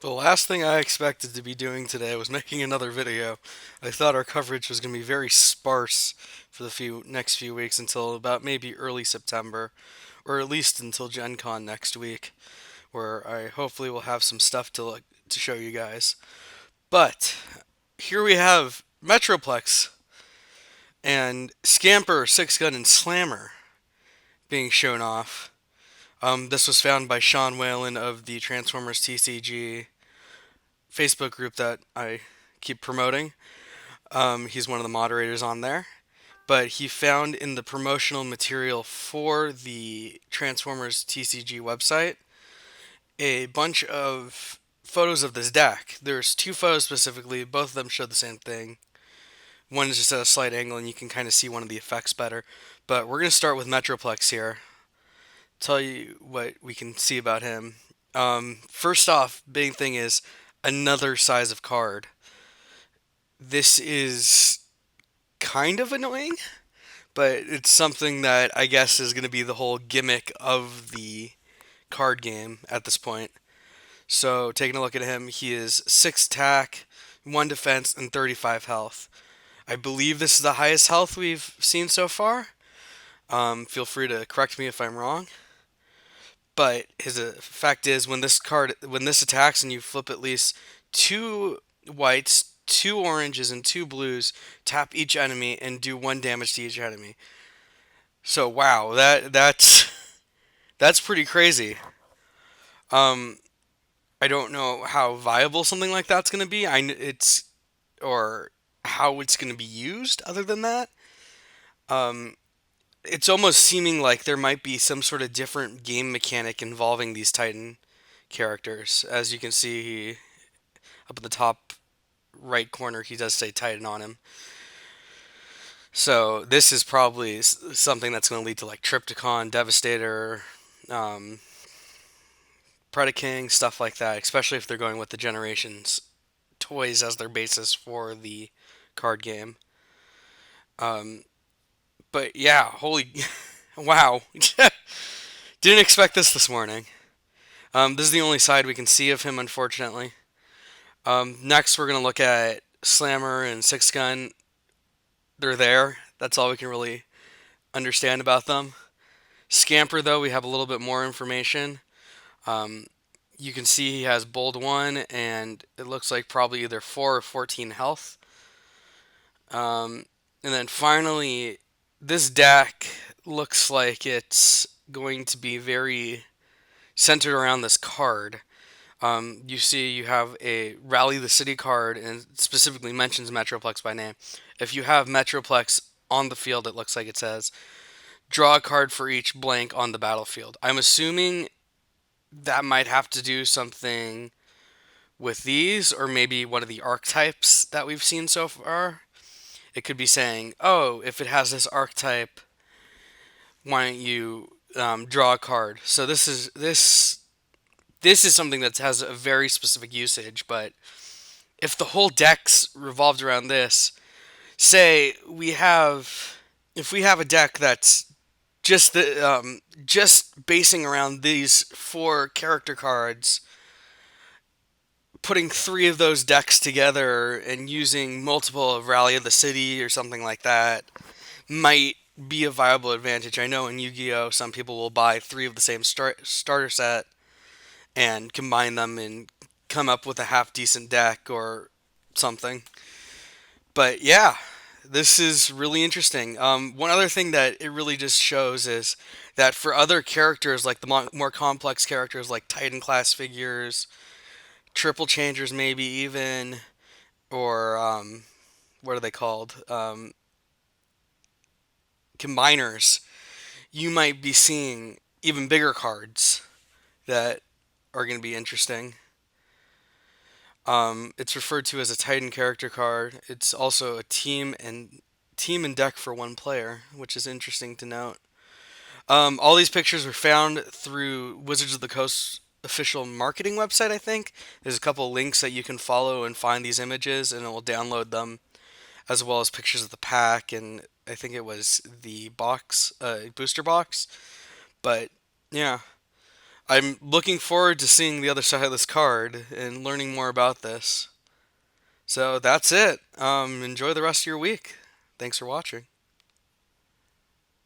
The last thing I expected to be doing today was making another video. I thought our coverage was going to be very sparse for the next few weeks until about maybe early September, or at least until Gen Con next week, where I hopefully will have some stuff to show you guys. But here we have Metroplex and Scamper, Six Gun, and Slammer being shown off. This was found by Sean Whalen of the Transformers TCG Facebook group that I keep promoting. He's one of the moderators on there. But he found in the promotional material for the Transformers TCG website a bunch of photos of this deck. There's two photos specifically, both of them show the same thing. One is just at a slight angle and you can kind of see one of the effects better. But we're going to start with Metroplex here. Tell you what we can see about him. First off, big thing is another size of card. This is kind of annoying, but it's something that I guess is going to be the whole gimmick of the card game at this point. So, taking a look at him, he is 6 attack, 1 defense, and 35 health. I believe this is the highest health we've seen so far. Feel free to correct me if I'm wrong. But his effect is when this attacks and you flip at least 2 whites, 2 oranges, and 2 blues, tap each enemy and do 1 damage to each enemy. So wow, that's pretty crazy. Um, I don't know how viable something like that's going to be. It's or how it's going to be used. Other than that, um, it's almost seeming like there might be some sort of different game mechanic involving these Titan characters. As you can see, up in the top right corner, he does say Titan on him. So this is probably something that's going to lead to like Triptychon, Devastator, um, Predaking, stuff like that, especially if they're going with the Generations toys as their basis for the card game. Um, but yeah, holy wow. Didn't expect this morning. This is the only side we can see of him, unfortunately. Next, we're going to look at Slammer and Six Gun. They're there. That's all we can really understand about them. Scamper, though, we have a little bit more information. Um, you can see he has Bold 1, and it looks like probably either 4 or 14 health. And then finally, this deck looks like it's going to be very centered around this card. You see, you have a Rally the City card, and it specifically mentions Metroplex by name. If you have Metroplex on the field, it looks like it says draw a card for each blank on the battlefield. I'm assuming that might have to do something with these, or maybe one of the archetypes that we've seen so far. It could be saying, oh, if it has this archetype, why don't you draw a card? So this is something that has a very specific usage. But if the whole deck's revolved around this, say if we have a deck that's just basing around these 4 character cards, putting 3 of those decks together and using multiple of Rally of the City or something like that might be a viable advantage. I know in Yu-Gi-Oh, some people will buy 3 of the same starter set and combine them and come up with a half decent deck or something. But yeah, this is really interesting. One other thing that it really just shows is that for other characters, like the more complex characters, like Titan class figures, triple changers, maybe even, or what are they called? Combiners. You might be seeing even bigger cards that are going to be interesting. It's referred to as a Titan character card. It's also a team and deck for 1 player, which is interesting to note. All these pictures were found through Wizards of the Coast official marketing website, I think. There's a couple links that you can follow and find these images, and it will download them, as well as pictures of the pack, and I think it was the box, booster box. But yeah, I'm looking forward to seeing the other side of this card and learning more about this. So that's it. Enjoy the rest of your week. Thanks for watching.